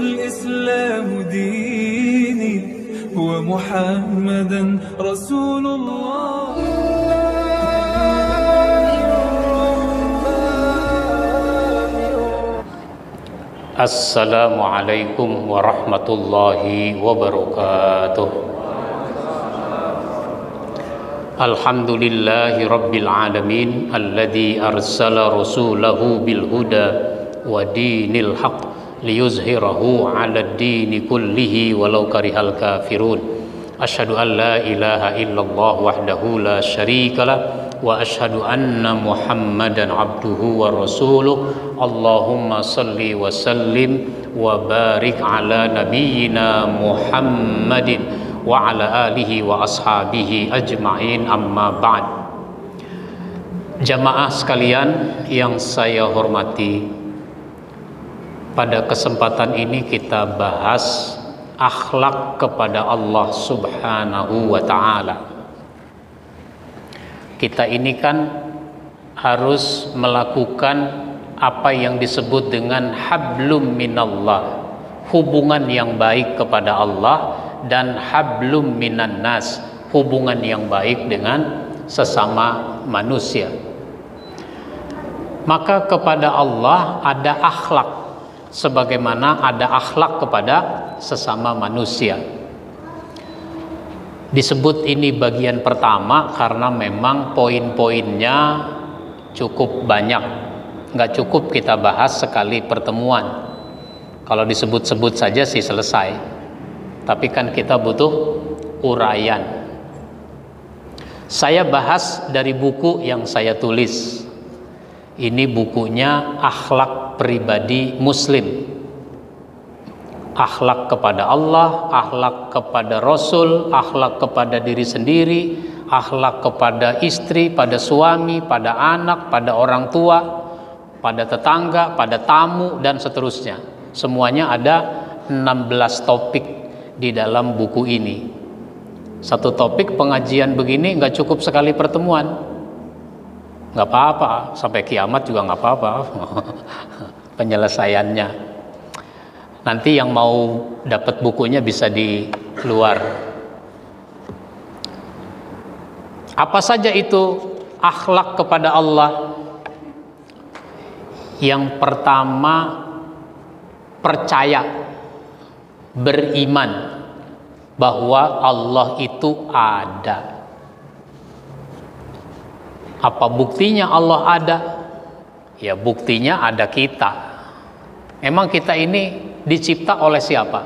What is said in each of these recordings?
الإسلام ديني ومحمدا رسول الله. Assalamualaikum warahmatullahi wabarakatuh. Alhamdulillahi rabbil alamin alladzi arsala rasulahu bil huda wa dinil haq liyuzhirahu 'alad dini kullihi walau karihal kafirun. Asyhadu an la ilaha illallah wahdahu la syarikalah wa asyhadu anna Muhammadan abduhu wa rasuluh. Allahumma salli wa sallim wa barik ala nabiyyina Muhammadin wa ala alihi wa ashabihi ajma'in, amma ba'd. Jamaah sekalian yang saya hormati, pada kesempatan ini kita bahas akhlak kepada Allah Subhanahu wa ta'ala. Kita ini kan harus melakukan apa yang disebut dengan hablum minallah, hubungan yang baik kepada Allah, dan hablum minan nas, hubungan yang baik dengan sesama manusia. Maka kepada Allah ada akhlak sebagaimana ada akhlak kepada sesama manusia. Disebut ini bagian pertama karena memang poin-poinnya cukup banyak. Nggak cukup kita bahas sekali pertemuan. Kalau disebut-sebut saja sih selesai. Tapi kan kita butuh uraian. Saya bahas dari buku yang saya tulis. Ini bukunya Akhlak Pribadi Muslim. Akhlak kepada Allah, akhlak kepada Rasul, akhlak kepada diri sendiri, akhlak kepada istri, pada suami, pada anak, pada orang tua, pada tetangga, pada tamu, dan seterusnya. Semuanya ada 16 topik di dalam buku ini. Satu topik pengajian begini nggak cukup sekali pertemuan. Nggak apa-apa, sampai kiamat juga nggak apa-apa penyelesaiannya. Nanti yang mau dapat bukunya bisa di luar. Apa saja itu akhlak kepada Allah? Yang pertama, percaya, beriman bahwa Allah itu ada. Apa buktinya Allah ada? Ya buktinya ada kita. Emang kita ini dicipta oleh siapa?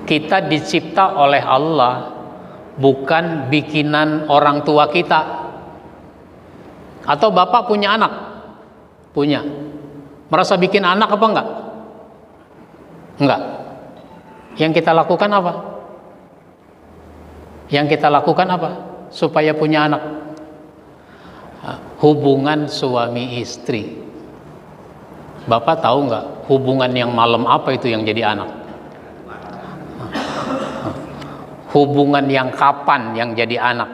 Kita dicipta oleh Allah, bukan bikinan orang tua kita. Atau bapak punya anak? Punya. Merasa bikin anak apa enggak? Enggak. Yang kita lakukan apa? Yang kita lakukan apa supaya punya anak? Hubungan suami istri. Bapak tahu enggak hubungan yang malam apa itu yang jadi anak? Hubungan yang kapan yang jadi anak?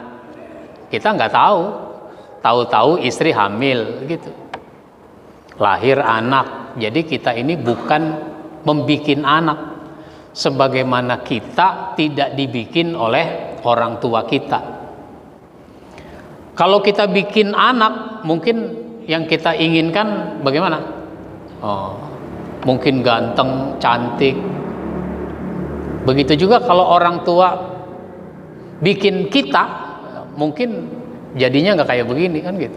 Kita enggak tahu. Tahu-tahu istri hamil gitu. Lahir anak. Jadi kita ini bukan membikin anak, sebagaimana kita tidak dibikin oleh orang tua kita. Kalau kita bikin anak, mungkin yang kita inginkan bagaimana? Mungkin ganteng, cantik. Begitu juga kalau orang tua bikin kita, mungkin jadinya nggak kayak begini kan gitu.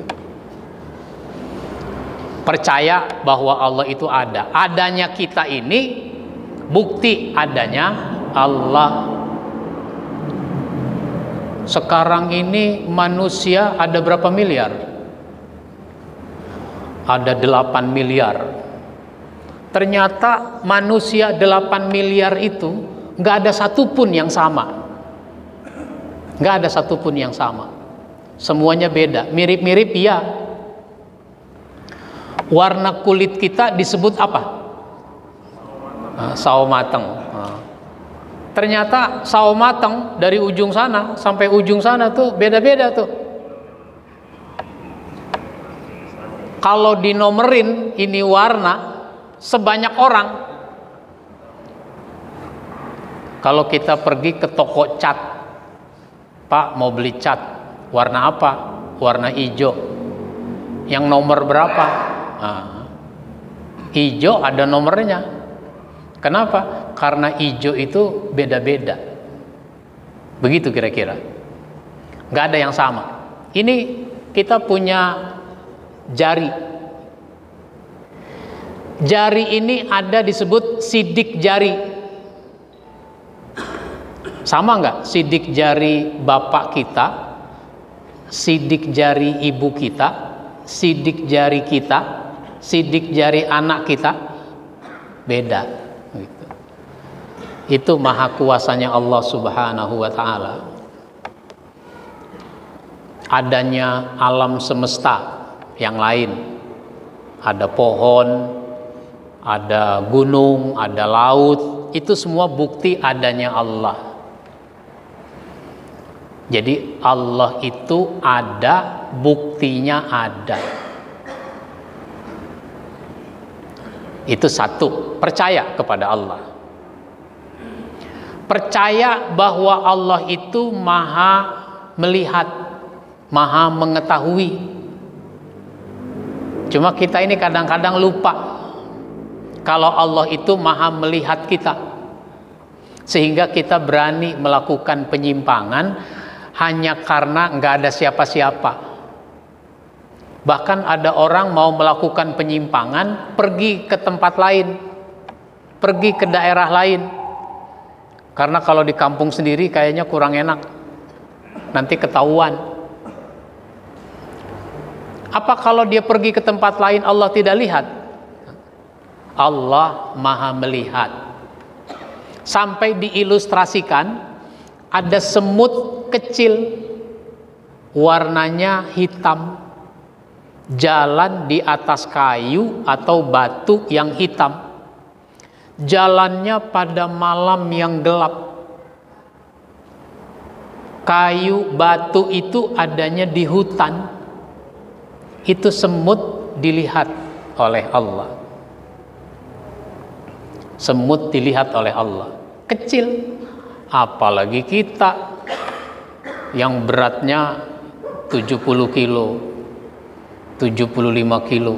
Percaya bahwa Allah itu ada. Adanya kita ini bukti adanya Allah. Sekarang ini manusia ada berapa miliar? Ada 8 miliar. Ternyata manusia 8 miliar itu nggak ada satupun yang sama. Nggak ada satupun yang sama. Semuanya beda. Mirip-mirip ya. Warna kulit kita disebut apa? Sawo mateng. Ternyata sawo mateng dari ujung sana sampai ujung sana tuh beda-beda tuh. Kalau dinomerin ini warna sebanyak orang, Kalau kita pergi ke toko cat, Pak mau beli cat, warna apa? Warna hijau. Yang nomor berapa? Nah, hijau ada nomornya. Kenapa? Karena hijau itu beda-beda. Begitu kira-kira. Nggak ada yang sama. Ini kita punya jari. Jari ini ada disebut sidik jari. Sama nggak sidik jari bapak kita, sidik jari ibu kita, sidik jari kita, sidik jari anak kita? Beda. Gitu. Itu maha kuasanya Allah Subhanahu wa ta'ala. Adanya alam semesta yang lain, ada pohon, ada gunung, ada laut, itu semua bukti adanya Allah. Jadi Allah itu ada, buktinya ada. Itu satu, percaya kepada Allah. Percaya bahwa Allah itu maha melihat, maha mengetahui. Cuma kita ini kadang-kadang lupa kalau Allah itu maha melihat kita, sehingga kita berani melakukan penyimpangan hanya karena nggak ada siapa-siapa. Bahkan ada orang mau melakukan penyimpangan, pergi ke tempat lain, pergi ke daerah lain, karena kalau di kampung sendiri kayaknya kurang enak, nanti ketahuan. Apa kalau dia pergi ke tempat lain Allah tidak lihat? Allah maha melihat. Sampai diilustrasikan, ada semut kecil, warnanya hitam, jalan di atas kayu atau batu yang hitam, jalannya pada malam yang gelap. Kayu batu itu adanya di hutan. Itu semut dilihat oleh Allah. Semut dilihat oleh Allah, kecil. Apalagi kita yang beratnya 70 kilo, 75 kilo.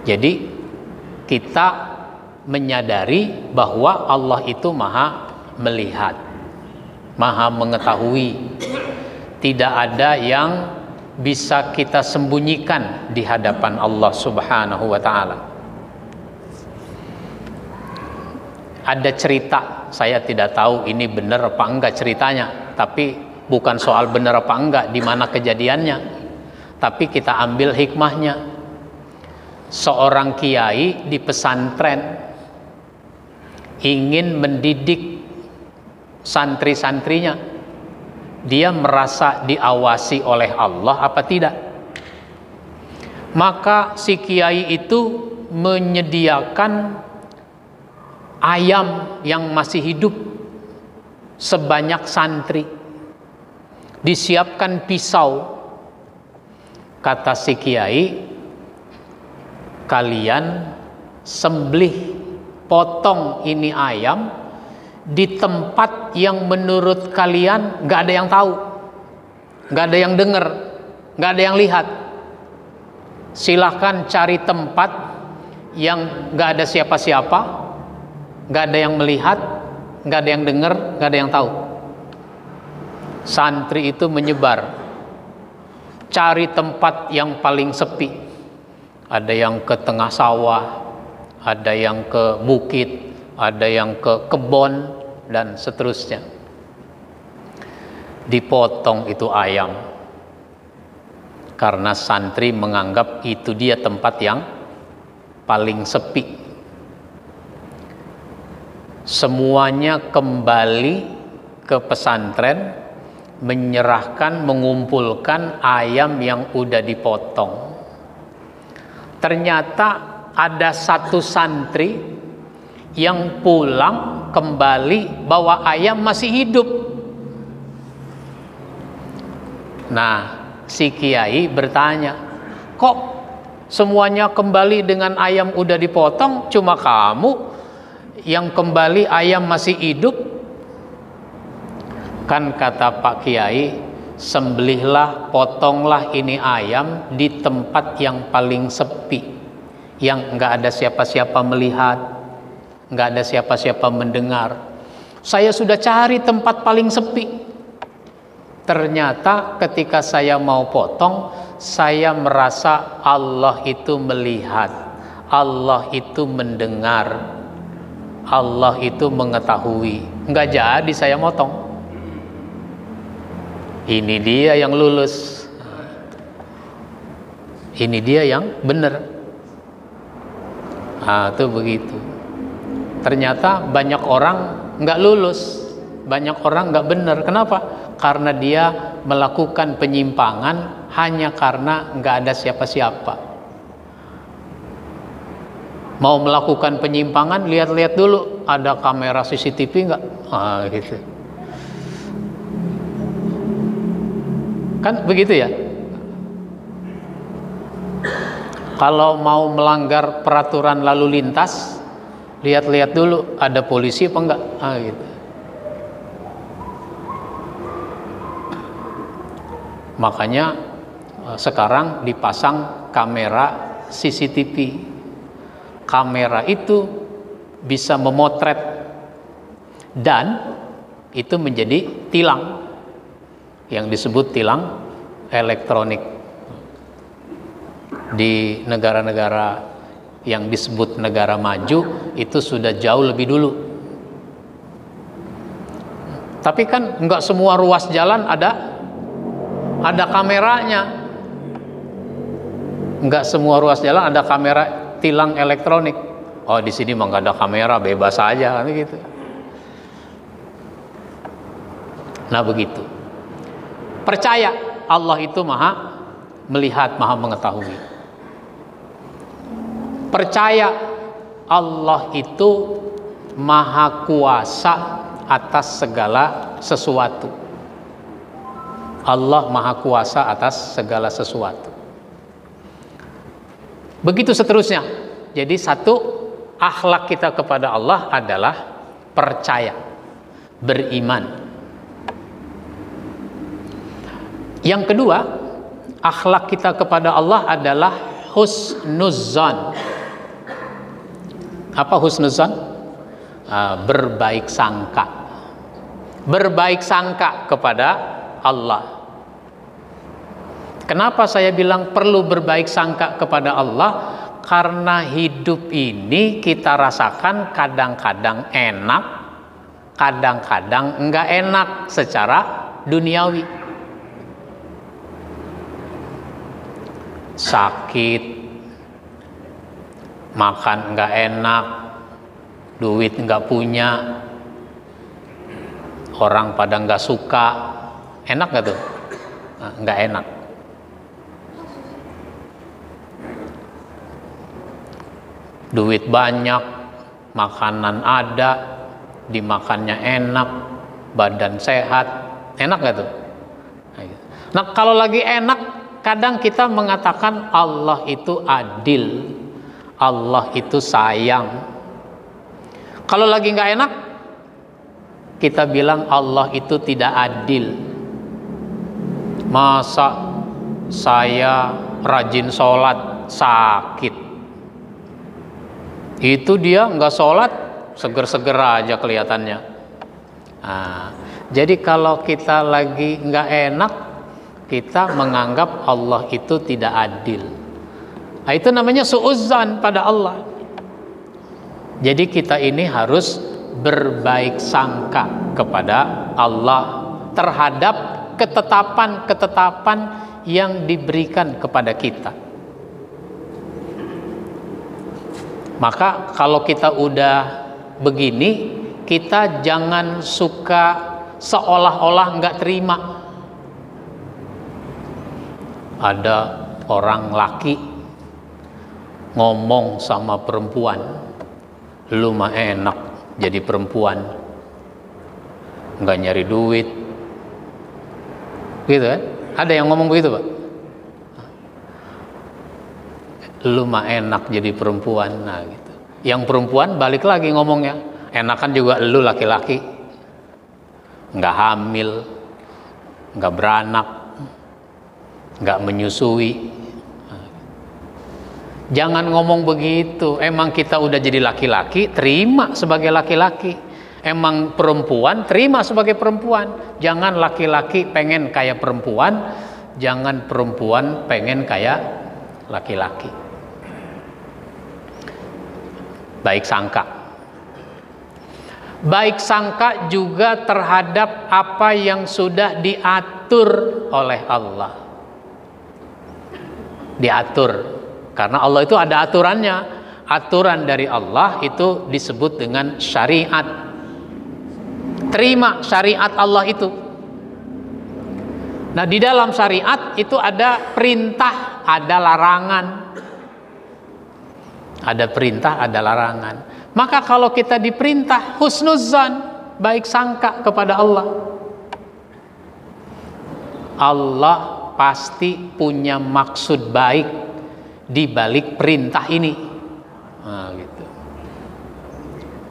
Jadi kita menyadari bahwa Allah itu maha melihat, maha mengetahui. Tidak ada yang bisa kita sembunyikan di hadapan Allah Subhanahu wa ta'ala. Ada cerita, saya tidak tahu ini benar apa enggak ceritanya, tapi bukan soal benar apa enggak di mana kejadiannya, tapi kita ambil hikmahnya. Seorang kiai di pesantren ingin mendidik santri-santrinya. Dia merasa diawasi oleh Allah apa tidak? Maka si kiai itu menyediakan ayam yang masih hidup sebanyak santri. Disiapkan pisau. Kata si kiai, kalian sembelih, potong ini ayam di tempat yang menurut kalian gak ada yang tahu, gak ada yang dengar, gak ada yang lihat. Silahkan cari tempat yang gak ada siapa-siapa, gak ada yang melihat, gak ada yang dengar, gak ada yang tahu. Santri itu menyebar, cari tempat yang paling sepi. Ada yang ke tengah sawah, ada yang ke bukit, ada yang ke kebun, dan seterusnya. Dipotong itu ayam, karena santri menganggap itu dia tempat yang paling sepi. Semuanya kembali ke pesantren, menyerahkan, mengumpulkan ayam yang udah dipotong. Ternyata ada satu santri yang pulang kembali bawa ayam masih hidup. Nah, si kiai bertanya, kok semuanya kembali dengan ayam udah dipotong, cuma kamu yang kembali ayam masih hidup? Kan kata Pak Kiai, sembelihlah, potonglah ini ayam di tempat yang paling sepi, yang nggak ada siapa-siapa melihat, nggak ada siapa-siapa mendengar. Saya sudah cari tempat paling sepi. Ternyata ketika saya mau potong, saya merasa Allah itu melihat, Allah itu mendengar, Allah itu mengetahui. Nggak jadi saya motong. Ini dia yang lulus, ini dia yang benar. Nah, itu begitu. Ternyata banyak orang nggak lulus, banyak orang nggak benar. Kenapa? Karena dia melakukan penyimpangan hanya karena nggak ada siapa-siapa. Mau melakukan penyimpangan, lihat-lihat dulu ada kamera CCTV nggak? Ah, gitu. Kan begitu ya. Kalau mau melanggar peraturan lalu lintas, lihat-lihat dulu ada polisi apa enggak. Ah, gitu. Makanya sekarang dipasang kamera CCTV. Kamera itu bisa memotret dan itu menjadi tilang, yang disebut tilang elektronik. Di negara-negara yang disebut negara maju itu sudah jauh lebih dulu. Tapi kan nggak semua ruas jalan ada kameranya. Nggak semua ruas jalan ada kamera tilang elektronik. Oh, di sini mah nggak ada kamera, bebas aja kan gitu. Nah, begitu. Percaya Allah itu maha melihat, maha mengetahui. Percaya Allah itu maha kuasa atas segala sesuatu. Allah maha kuasa atas segala sesuatu. Begitu seterusnya. Jadi satu, akhlak kita kepada Allah adalah percaya, beriman. Yang kedua, akhlak kita kepada Allah adalah husnuzan. Apa husnuzan? Berbaik sangka. Berbaik sangka kepada Allah. Kenapa saya bilang perlu berbaik sangka kepada Allah? Karena hidup ini kita rasakan kadang-kadang enak, kadang-kadang enggak enak secara duniawi. Sakit, makan nggak enak, duit nggak punya, orang pada nggak suka, enak nggak tuh? Nggak enak. Duit banyak, makanan ada, dimakannya enak, badan sehat, enak nggak tuh? Nah, kalau lagi enak, kadang kita mengatakan Allah itu adil, Allah itu sayang. Kalau lagi nggak enak, kita bilang Allah itu tidak adil. Masa saya rajin sholat sakit, itu dia nggak sholat seger-seger aja kelihatannya. Nah, jadi kalau kita lagi nggak enak, kita menganggap Allah itu tidak adil. Nah, itu namanya suudzon pada Allah. Jadi kita ini harus berbaik sangka kepada Allah terhadap ketetapan-ketetapan yang diberikan kepada kita. Maka kalau kita udah begini, kita jangan suka seolah-olah nggak terima. Ada orang laki ngomong sama perempuan, lu mah enak jadi perempuan, nggak nyari duit, gitu kan? Ada yang ngomong begitu, Pak? Lu mah enak jadi perempuan, nah gitu. Yang perempuan balik lagi ngomongnya, enakan juga lu laki-laki, nggak hamil, nggak beranak, nggak menyusui. Jangan ngomong begitu. Emang kita udah jadi laki-laki, terima sebagai laki-laki. Emang perempuan, terima sebagai perempuan. Jangan laki-laki pengen kayak perempuan, jangan perempuan pengen kayak laki-laki. Baik sangka. Baik sangka juga terhadap apa yang sudah diatur oleh Allah. Diatur. Karena Allah itu ada aturannya. Aturan dari Allah itu disebut dengan syariat. Terima syariat Allah itu. Nah, di dalam syariat itu ada perintah, ada larangan. Ada perintah, ada larangan. Maka kalau kita diperintah husnuzan, baik sangka kepada Allah. Allah pasti punya maksud baik di balik perintah ini. Nah, gitu.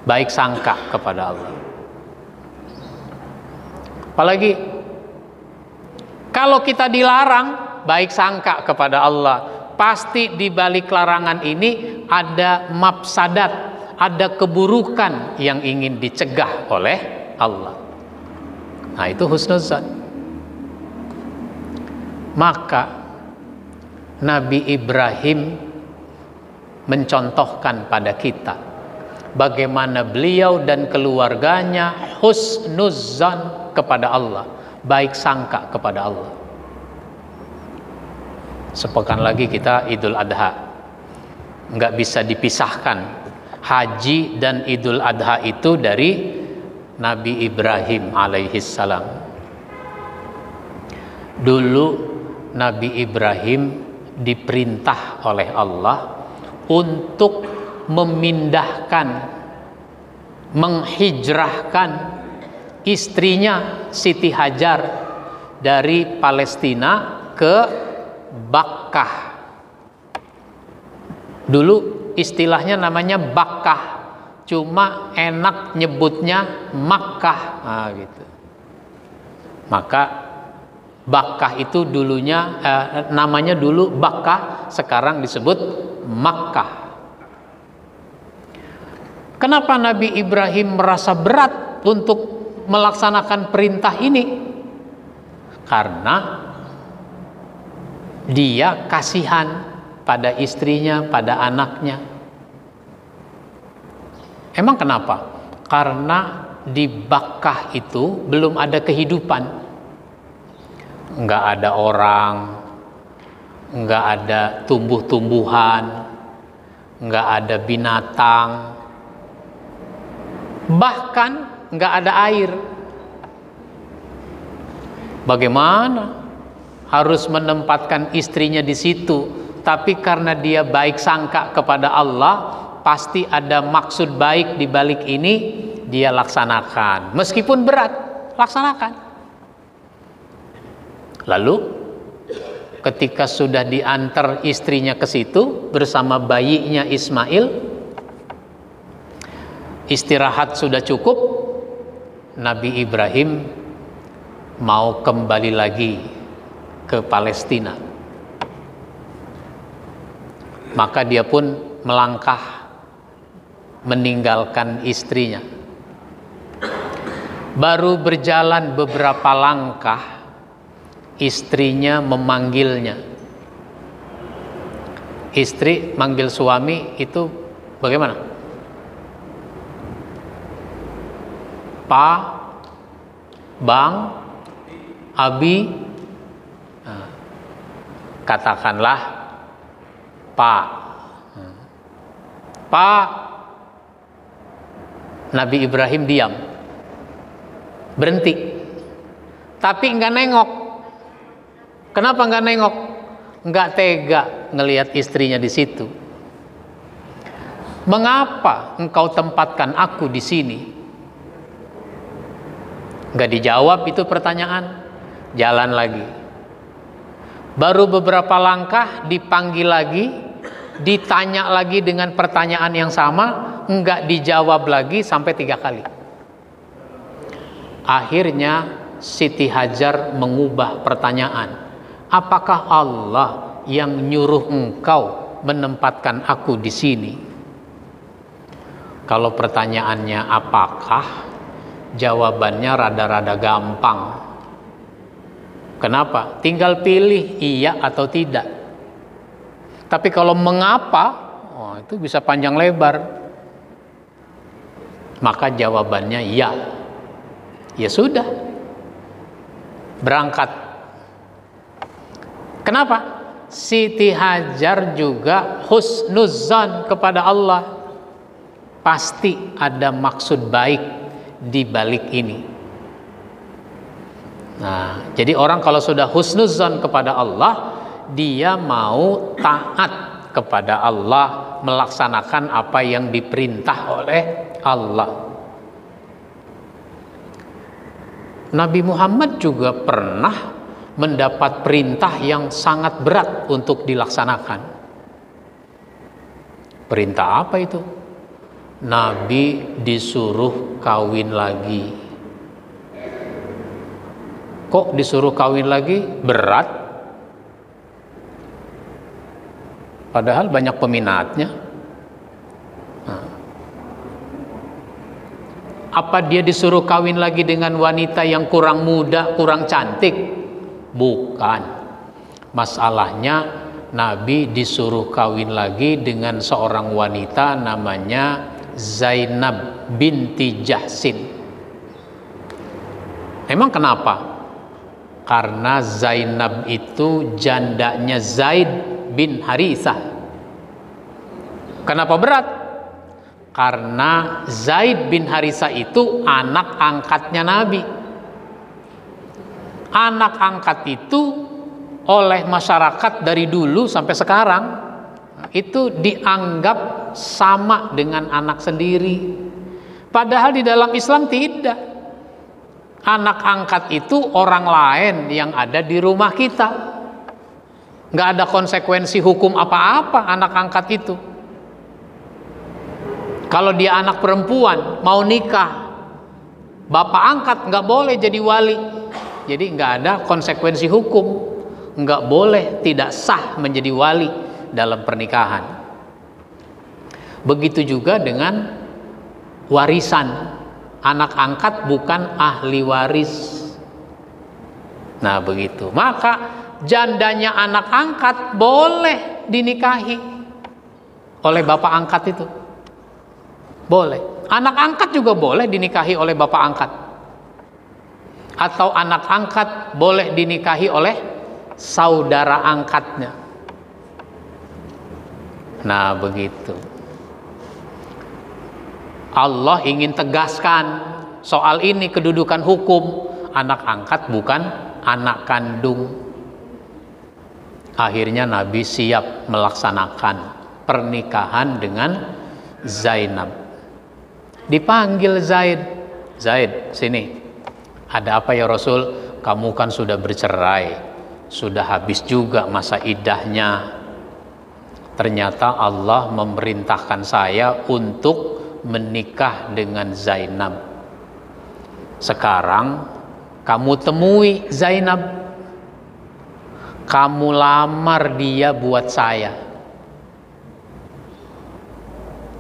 Baik sangka kepada Allah. Apalagi kalau kita dilarang, baik sangka kepada Allah. Pasti di balik larangan ini ada mafsadat, ada keburukan yang ingin dicegah oleh Allah. Nah, itu husnuzan. Maka Nabi Ibrahim mencontohkan pada kita bagaimana beliau dan keluarganya husnuzan kepada Allah, baik sangka kepada Allah. Sepekan lagi kita Idul Adha. Nggak bisa dipisahkan haji dan Idul Adha itu dari Nabi Ibrahim alaihissalam. Dulu Nabi Ibrahim diperintah oleh Allah untuk memindahkan, menghijrahkan istrinya Siti Hajar dari Palestina ke Bakkah. Dulu istilahnya namanya Bakkah, cuma enak nyebutnya Makkah. Nah, gitu. Maka Bakkah itu dulunya namanya dulu Bakkah, sekarang disebut Makkah. Kenapa Nabi Ibrahim merasa berat untuk melaksanakan perintah ini? Karena dia kasihan pada istrinya, pada anaknya. Emang kenapa? Karena di Bakkah itu belum ada kehidupan. Nggak ada orang, nggak ada tumbuh-tumbuhan, nggak ada binatang, bahkan nggak ada air. Bagaimana harus menempatkan istrinya di situ? Tapi karena dia baik sangka kepada Allah, pasti ada maksud baik di balik ini, dia laksanakan. Meskipun berat, laksanakan. Lalu ketika sudah diantar istrinya ke situ bersama bayinya Ismail, istirahat sudah cukup, Nabi Ibrahim mau kembali lagi ke Palestina. Maka dia pun melangkah meninggalkan istrinya. Baru berjalan beberapa langkah, istrinya memanggilnya. Istri manggil suami itu bagaimana? Pak, Bang, Abi. Nah, katakanlah Pak. Pak. Nabi Ibrahim diam, berhenti, tapi nggak nengok. Kenapa nggak nengok? Nggak tega ngelihat istrinya di situ. Mengapa engkau tempatkan aku di sini? Nggak dijawab itu pertanyaan. Jalan lagi. Baru beberapa langkah dipanggil lagi, ditanya lagi dengan pertanyaan yang sama, enggak dijawab lagi sampai 3 kali. Akhirnya Siti Hajar mengubah pertanyaan, apakah Allah yang nyuruh engkau menempatkan aku di sini? Kalau pertanyaannya apakah, jawabannya rada-rada gampang. Kenapa? Tinggal pilih iya atau tidak. Tapi kalau mengapa, itu bisa panjang lebar. Maka jawabannya ya. Ya sudah, berangkat. Kenapa? Siti Hajar juga husnuzan kepada Allah. Pasti ada maksud baik di balik ini. Nah, jadi orang kalau sudah husnuzan kepada Allah, dia mau taat kepada Allah, melaksanakan apa yang diperintah oleh Allah. Nabi Muhammad juga pernah mendapat perintah yang sangat berat untuk dilaksanakan. Perintah apa itu? Nabi disuruh kawin lagi. Kok disuruh kawin lagi? Berat. Padahal banyak peminatnya. Apa dia disuruh kawin lagi dengan wanita yang kurang muda, kurang cantik? Bukan. Masalahnya Nabi disuruh kawin lagi dengan seorang wanita namanya Zainab binti Jahsin. Emang kenapa? Karena Zainab itu jandanya Zaid bin Harithah. Kenapa berat? Karena Zaid bin Harithah itu anak angkatnya Nabi. Anak angkat itu oleh masyarakat dari dulu sampai sekarang itu dianggap sama dengan anak sendiri. Padahal di dalam Islam tidak. Anak angkat itu orang lain yang ada di rumah kita. Nggak ada konsekuensi hukum apa-apa anak angkat itu. Kalau dia anak perempuan mau nikah, bapak angkat nggak boleh jadi wali. Jadi nggak ada konsekuensi hukum, nggak boleh, tidak sah menjadi wali dalam pernikahan. Begitu juga dengan warisan, anak angkat bukan ahli waris. Nah begitu, maka jandanya anak angkat boleh dinikahi oleh bapak angkat itu. Boleh. Anak angkat juga boleh dinikahi oleh bapak angkat. Atau anak angkat boleh dinikahi oleh saudara angkatnya. Nah begitu. Allah ingin tegaskan soal ini, kedudukan hukum. Anak angkat bukan anak kandung. Akhirnya Nabi siap melaksanakan pernikahan dengan Zainab. Dipanggil Zaid. Zaid, sini. Ada apa ya Rasul? Kamu kan sudah bercerai, sudah habis juga masa iddahnya. Ternyata Allah memerintahkan saya untuk menikah dengan Zainab. Sekarang kamu temui Zainab, kamu lamar dia buat saya.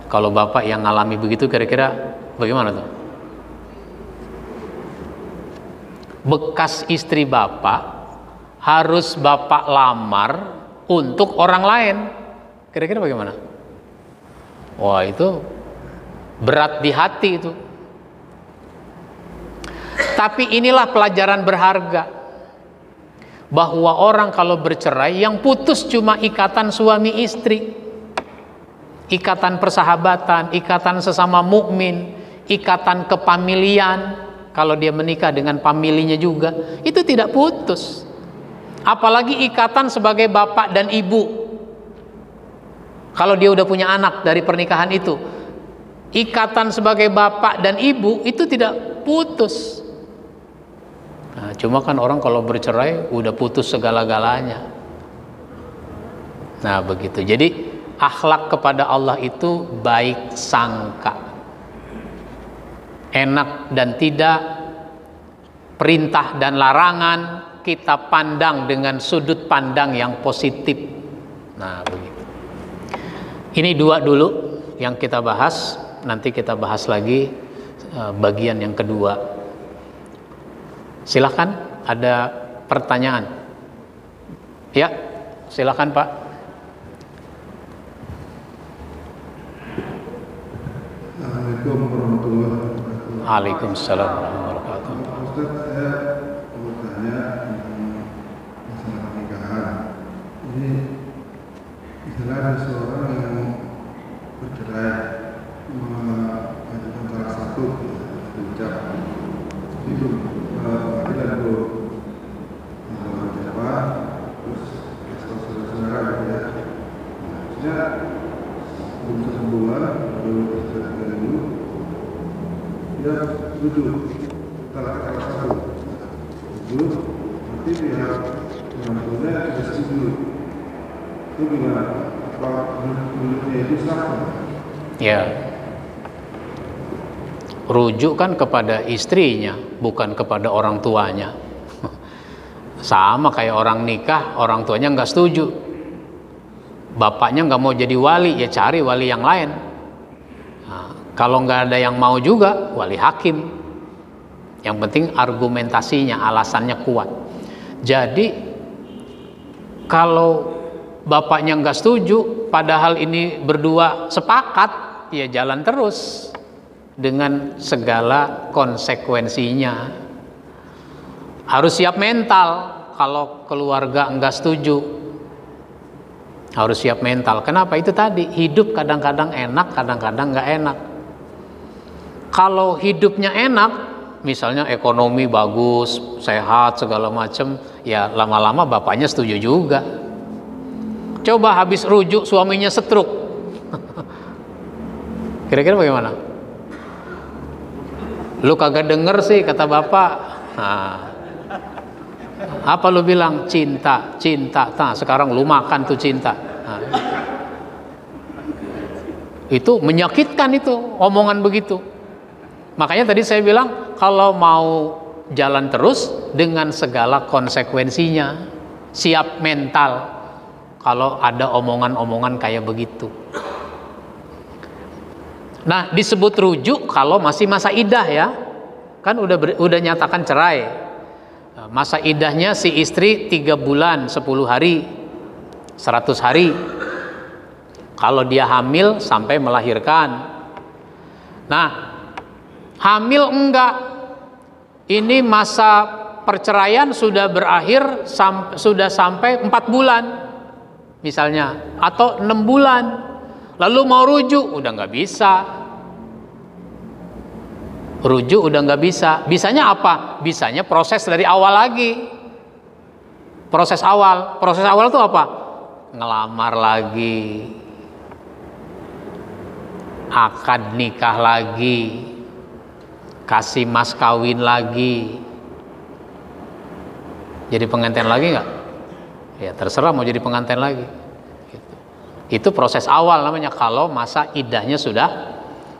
Kalau bapak yang ngalami begitu kira-kira bagaimana tuh? Bekas istri bapak harus bapak lamar untuk orang lain. Kira-kira bagaimana? Wah itu berat di hati itu. Tapi inilah pelajaran berharga, bahwa orang kalau bercerai yang putus cuma ikatan suami istri, ikatan persahabatan, ikatan sesama mukmin, ikatan kepamilian. Kalau dia menikah dengan familinya juga, itu tidak putus. Apalagi ikatan sebagai bapak dan ibu. Kalau dia udah punya anak dari pernikahan itu, ikatan sebagai bapak dan ibu itu tidak putus. Nah, cuma kan orang kalau bercerai udah putus segala-galanya. Nah begitu. Jadi akhlak kepada Allah itu baik sangka, enak dan tidak, perintah dan larangan kita pandang dengan sudut pandang yang positif. Nah, begitu. Ini dua dulu yang kita bahas, nanti kita bahas lagi bagian yang kedua. Silakan, ada pertanyaan? Ya, silakan Pak. Assalamualaikum warahmatullahi wabarakatuh. Waalaikumsalam warahmatullahi wabarakatuh. Ustaz, saya mau tanya tentang masalah pernikahan. Ini istilah ada seorang yang bercerai mengajukan salah satu ucap itu pengadilan itu jawab terus saudara-saudara gitu ya. Maksudnya untuk hubungan baru terjadi dulu dia setuju salah satu setuju nanti pihak yang punya tidak setuju itu gimana? Apa menurutnya itu sah? Ya, rujuk kan kepada istrinya, bukan kepada orang tuanya. Sama kayak orang nikah, orang tuanya nggak setuju, bapaknya nggak mau jadi wali, ya cari wali yang lain. Nah, kalau nggak ada yang mau juga, wali hakim. Yang penting argumentasinya, alasannya kuat. Jadi kalau bapaknya nggak setuju, padahal ini berdua sepakat, ya jalan terus dengan segala konsekuensinya. Harus siap mental kalau keluarga nggak setuju. Harus siap mental. Kenapa? Itu tadi, hidup kadang-kadang enak, kadang-kadang nggak enak. Kalau hidupnya enak, misalnya ekonomi bagus, sehat, segala macam, ya lama-lama bapaknya setuju juga. Coba habis rujuk suaminya stroke. Kira-kira bagaimana? Lu kagak denger sih kata bapak. Nah, apa lu bilang? Cinta, cinta. Nah, sekarang lu makan tuh cinta. Nah, itu menyakitkan itu, omongan begitu. Makanya tadi saya bilang, kalau mau jalan terus dengan segala konsekuensinya, siap mental kalau ada omongan-omongan kayak begitu. Nah, disebut rujuk kalau masih masa iddah ya. Kan udah nyatakan cerai. Masa iddahnya si istri 3 bulan 10 hari 100 hari. Kalau dia hamil sampai melahirkan. Nah, hamil enggak, ini masa perceraian sudah berakhir, sudah sampai 4 bulan misalnya, atau 6 bulan, lalu mau rujuk, udah nggak bisa. Rujuk udah nggak bisa. Bisanya apa? Bisanya proses dari awal lagi. Proses awal itu apa? Ngelamar lagi, akad nikah lagi, kasih mas kawin lagi. Jadi pengantin lagi nggak? Ya terserah mau jadi pengantin lagi. Itu proses awal namanya, kalau masa iddahnya sudah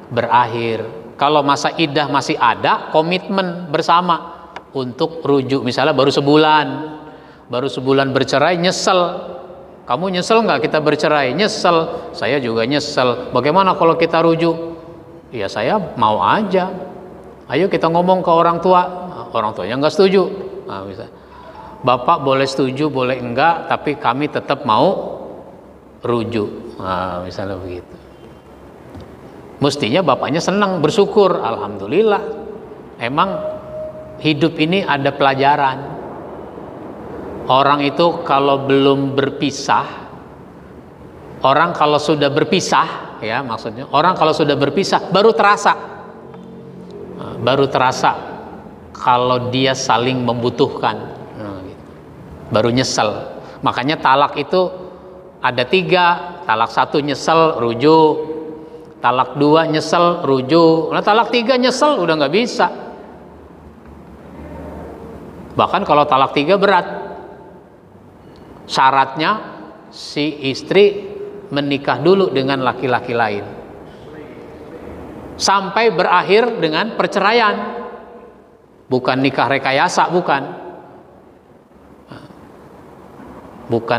berakhir. Kalau masa iddah masih ada, komitmen bersama untuk rujuk. Misalnya baru sebulan bercerai, nyesel. Kamu nyesel nggak kita bercerai? Nyesel, saya juga nyesel. Bagaimana kalau kita rujuk? Ya saya mau aja. Ayo kita ngomong ke orang tua. Orang tuanya nggak setuju. Nah, bisa. Bapak boleh setuju, boleh enggak, tapi kami tetap mau rujuk. Nah, misalnya begitu. Mestinya bapaknya senang, bersyukur, alhamdulillah. Emang hidup ini ada pelajaran. Orang itu kalau belum berpisah, orang kalau sudah berpisah, ya maksudnya, orang kalau sudah berpisah baru terasa. Baru terasa kalau dia saling membutuhkan. Baru nyesel. Makanya talak itu ada 3. Talak 1 nyesel, rujuk. Talak 2 nyesel, rujuk. Nah talak 3 nyesel, udah nggak bisa. Bahkan kalau talak 3 berat. Syaratnya si istri menikah dulu dengan laki-laki lain sampai berakhir dengan perceraian. Bukan nikah rekayasa, bukan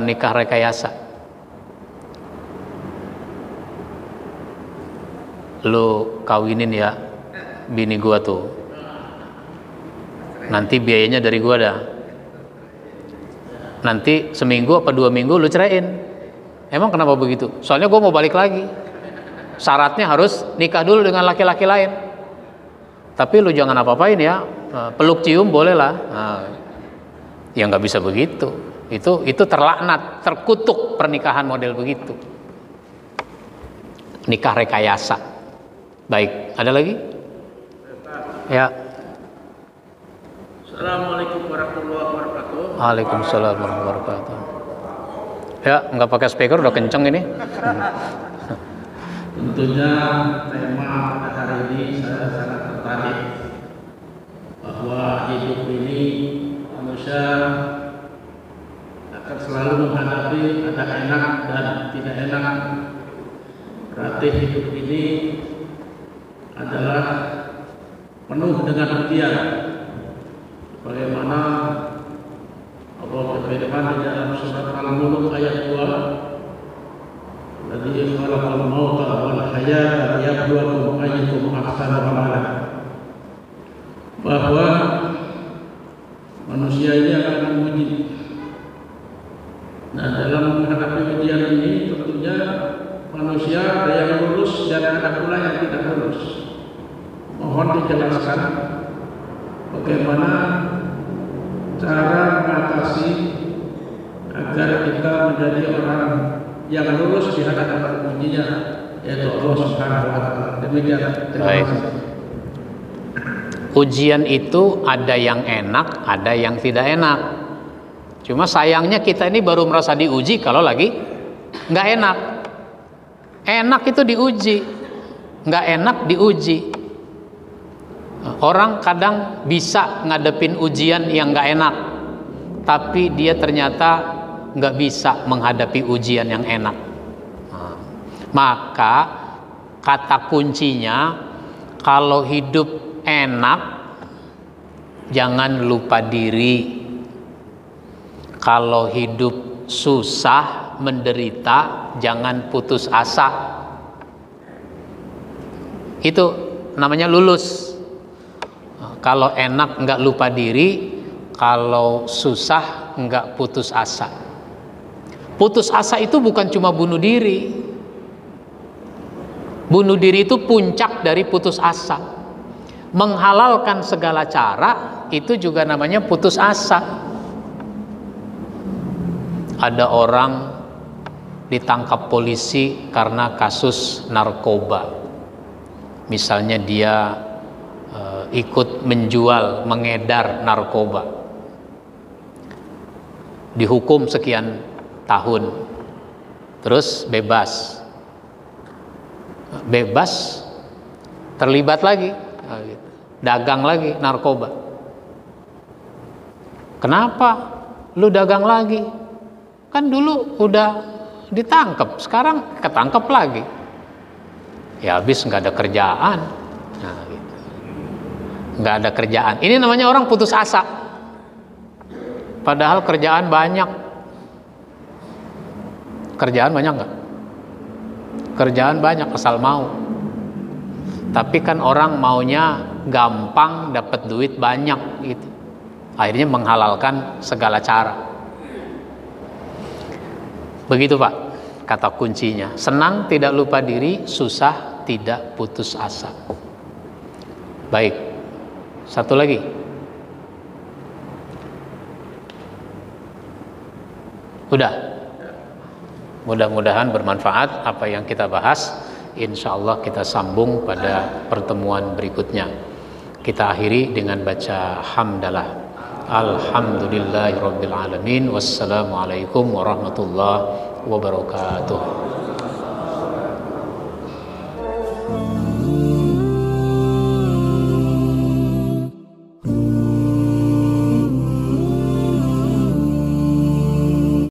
nikah rekayasa. Lu kawinin ya bini gua tuh, nanti biayanya dari gua dah. Nanti seminggu apa 2 minggu lu ceraiin. Emang kenapa begitu? Soalnya gua mau balik lagi. Syaratnya harus nikah dulu dengan laki-laki lain. Tapi lu jangan apa-apain ya, peluk cium boleh lah. Nah, ya nggak bisa begitu. Itu terlaknat, terkutuk pernikahan model begitu. Nikah rekayasa. Baik, ada lagi? Ya. Assalamualaikum warahmatullahi wabarakatuh. Waalaikumsalam warahmatullahi wabarakatuh. Ya, nggak pakai speaker udah kenceng ini. Tentunya tema pada hari ini saya sangat tertarik bahwa hidup ini manusia akan selalu menghadapi ada enak dan tidak enak. Berarti hidup ini adalah penuh dengan ujian. Bagaimana Allah berfirman di dalam surat Al-Mulk ayat 2, "Alladzi khalaqal mauta wal hayata liyabluwakum ayyukum ahsanu amala." Bahwa manusia ini akan menguji. Nah, dalam menghadapi ujian ini tentunya manusia ada yang lulus dan ada pula yang tidak lulus. Mohon dijelaskan bagaimana cara mengatasi agar kita menjadi orang yang lulus di hadapan ujinya, yaitu Allah Subhanahu wa taala. Demikian. Terima Baik. kasih. Ujian itu ada yang enak, ada yang tidak enak. Cuma sayangnya kita ini baru merasa diuji kalau lagi nggak enak. Enak itu diuji, nggak enak diuji. Orang kadang bisa ngadepin ujian yang nggak enak, tapi dia ternyata nggak bisa menghadapi ujian yang enak. Maka kata kuncinya, kalau hidup enak, jangan lupa diri. Kalau hidup susah, menderita, jangan putus asa. Itu namanya lulus. Kalau enak nggak lupa diri, kalau susah nggak putus asa. Putus asa itu bukan cuma bunuh diri. Bunuh diri itu puncak dari putus asa. Menghalalkan segala cara itu juga namanya putus asa. Ada orang ditangkap polisi karena kasus narkoba. Misalnya dia ikut menjual, mengedar narkoba. Dihukum sekian tahun. Terus bebas. Bebas, terlibat lagi, dagang lagi narkoba. Kenapa lu dagang lagi? Kan dulu udah ditangkap, sekarang ketangkep lagi. Ya habis nggak ada kerjaan. Nah, gitu. Nggak ada kerjaan. Ini namanya orang putus asa. Padahal kerjaan banyak. Kerjaan banyak nggak? Kerjaan banyak asal mau. Tapi kan orang maunya gampang dapat duit banyak gitu. Akhirnya menghalalkan segala cara. Begitu Pak, kata kuncinya. Senang tidak lupa diri, susah tidak putus asa. Baik, satu lagi. Udah. Mudah-mudahan bermanfaat apa yang kita bahas. Insya Allah kita sambung pada pertemuan berikutnya. Kita akhiri dengan baca hamdalah. Alhamdulillahirabbil alamin. Wassalamualaikum warahmatullahi wabarakatuh.